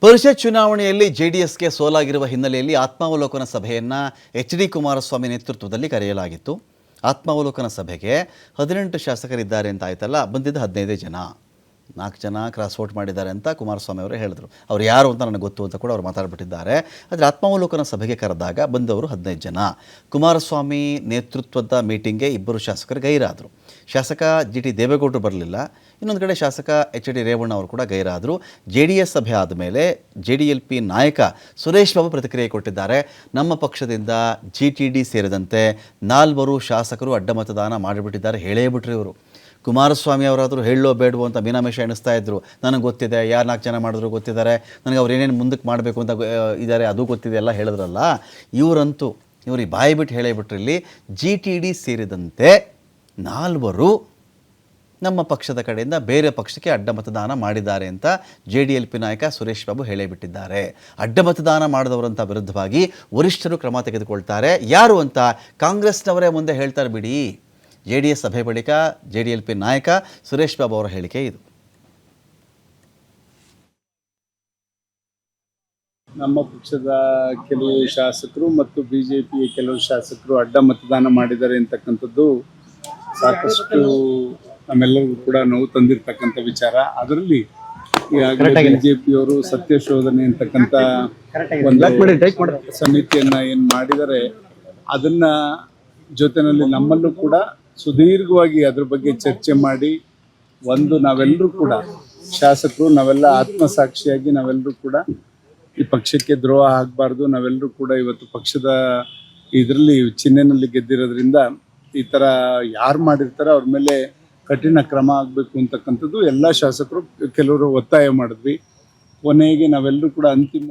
ಪರಿಷತ್ ಚುನಾವಣೆಯಲ್ಲಿ ಜೆಡಿಎಸ್ಗೆ ಸೋಲಾಗಿರುವ ಹಿನ್ನೆಲೆಯಲ್ಲಿ ಆತ್ಮಾವಲೋಕನ ಸಭೆಯನ್ನು ಎಚ್.ಡಿ. ಕುಮಾರಸ್ವಾಮಿ ನೇತೃತ್ವದಲ್ಲಿ ಕರೆಯಲಾಗಿತ್ತು. ಆತ್ಮಾವಲೋಕನ ಸಭೆಗೆ 18 ಶಾಸಕರಿದ್ದಾರೆ ಅಂತ ಆಯ್ತಲ್ಲ, ಬಂದಿದ್ದ 15 ಜನ. 4 ಜನ ಕ್ರಾಸ್ ವೋಟ್ ಮಾಡಿದ್ದಾರೆ ಅಂತ ಕುಮಾರಸ್ವಾಮಿ ಅವರು ಹೇಳಿದ್ರು. ಅವ್ರು ಯಾರು ಅಂತ ನನಗೆ ಗೊತ್ತು ಅಂತ ಕೂಡ ಅವ್ರು ಮಾತಾಡ್ಬಿಟ್ಟಿದ್ದಾರೆ. ಆದರೆ ಆತ್ಮಾವಲೋಕನ ಸಭೆಗೆ ಕರೆದಾಗ ಬಂದವರು 15 ಜನ. ಕುಮಾರಸ್ವಾಮಿ ನೇತೃತ್ವದ ಮೀಟಿಂಗ್ಗೆ 2 ಶಾಸಕರು ಗೈರಾದರು. ಶಾಸಕ ಜಿ.ಟಿ. ದೇವೇಗೌಡರು ಬರಲಿಲ್ಲ. ಇನ್ನೊಂದು ಕಡೆ ಶಾಸಕ ಎಚ್.ಡಿ. ರೇವಣ್ಣ ಅವರು ಕೂಡ ಗೈರಾದರು. JDS ಸಭೆ ಆದಮೇಲೆ JDLP ನಾಯಕ ಸುರೇಶ್ ಬಾಬು ಪ್ರತಿಕ್ರಿಯೆ ಕೊಟ್ಟಿದ್ದಾರೆ. ನಮ್ಮ ಪಕ್ಷದಿಂದ GTD ಸೇರಿದಂತೆ 4 ಶಾಸಕರು ಅಡ್ಡ ಮತದಾನ ಮಾಡಿಬಿಟ್ಟಿದ್ದಾರೆ, ಹೇಳೇ ಬಿಟ್ರಿ ಇವರು. ಕುಮಾರಸ್ವಾಮಿ ಅವರಾದರೂ ಹೇಳೋ ಬೇಡವೋ ಅಂತ ಮೀನಾಮೇಷ ಎಣಿಸ್ತಾ ಇದ್ರು. ನನಗೆ ಗೊತ್ತಿದೆ, ಯಾರು 4 ಜನ ಮಾಡಿದ್ರು ಗೊತ್ತಿದ್ದಾರೆ, ನನಗೆ ಅವ್ರು ಏನೇನು ಮುಂದಕ್ಕೆ ಮಾಡಬೇಕು ಅಂತ ಇದ್ದಾರೆ ಅದು ಗೊತ್ತಿದೆ ಎಲ್ಲ ಹೇಳಿದ್ರಲ್ಲ. ಇವರಂತೂ ಇವ್ರಿಗೆ ಬಾಯಿ ಬಿಟ್ಟು ಹೇಳೇ ಬಿಟ್ರಿ. ಇಲ್ಲಿ GTD ಸೇರಿದಂತೆ 4 ನಮ್ಮ ಪಕ್ಷದ ಕಡೆಯಿಂದ ಬೇರೆ ಪಕ್ಷಕ್ಕೆ ಅಡ್ಡ ಮತದಾನ ಮಾಡಿದ್ದಾರೆ ಅಂತ JDLP ನಾಯಕ ಸುರೇಶ್ ಬಾಬು ಹೇಳಿಬಿಟ್ಟಿದ್ದಾರೆ. ಅಡ್ಡ ಮತದಾನ ಮಾಡಿದವರಂತ ವಿರುದ್ಧವಾಗಿ ವರಿಷ್ಠರು ಕ್ರಮ ತೆಗೆದುಕೊಳ್ತಾರೆ. ಯಾರು ಅಂತ ಕಾಂಗ್ರೆಸ್ನವರೇ ಮುಂದೆ ಹೇಳ್ತಾರೆ ಬಿಡಿ. JDS ಸಭೆ ಬಳಿಕ JDLP ನಾಯಕ ಸುರೇಶ್ ಬಾಬು ಅವರ ಹೇಳಿಕೆ ಇದು. ನಮ್ಮ ಪಕ್ಷದ ಕೆಲವು ಶಾಸಕರು ಮತ್ತು BJPಯ ಕೆಲವು ಶಾಸಕರು ಅಡ್ಡ ಮತದಾನ ಮಾಡಿದ್ದಾರೆ ಅಂತಕ್ಕಂಥದ್ದು ಸಾಕಷ್ಟು ನಮ್ಮೆಲ್ಲರಿಗೂ ಕೂಡ ನೋವು ತಂದಿರತಕ್ಕಂಥ ವಿಚಾರ. ಅದರಲ್ಲಿ ಈಗಾಗಲೇ BJPಯವರು ಸತ್ಯಶೋಧನೆ ಅಂತಕ್ಕಂಥ ಒಂದು ಸಮಿತಿಯನ್ನ ಏನು ಮಾಡಿದರೆ ಅದನ್ನ ಜೊತೆಯಲ್ಲಿ ನಮ್ಮಲ್ಲೂ ಕೂಡ ಸುದೀರ್ಘವಾಗಿ ಅದ್ರ ಬಗ್ಗೆ ಚರ್ಚೆ ಮಾಡಿ ನಾವೆಲ್ಲರೂ ಕೂಡ ಶಾಸಕರು ನಾವೆಲ್ಲ ಆತ್ಮಸಾಕ್ಷಿಯಾಗಿ ನಾವೆಲ್ಲರೂ ಕೂಡ ಈ ಪಕ್ಷಕ್ಕೆ ದ್ರೋಹ ಆಗಬಾರ್ದು, ನಾವೆಲ್ಲರೂ ಕೂಡ ಇವತ್ತು ಪಕ್ಷದ ಇದರಲ್ಲಿ ಚಿಹ್ನೆನಲ್ಲಿ ಗೆದ್ದಿರೋದ್ರಿಂದ ಈ ಥರ ಯಾರು ಮಾಡಿರ್ತಾರೆ ಅವ್ರ ಮೇಲೆ ಕಠಿಣ ಕ್ರಮ ಆಗಬೇಕು ಅಂತಕ್ಕಂಥದ್ದು ಎಲ್ಲ ಶಾಸಕರು ಕೆಲವರು ಒತ್ತಾಯ ಮಾಡಿದ್ವಿ. ಕೊನೆಗೆ ನಾವೆಲ್ಲರೂ ಕೂಡ ಅಂತಿಮ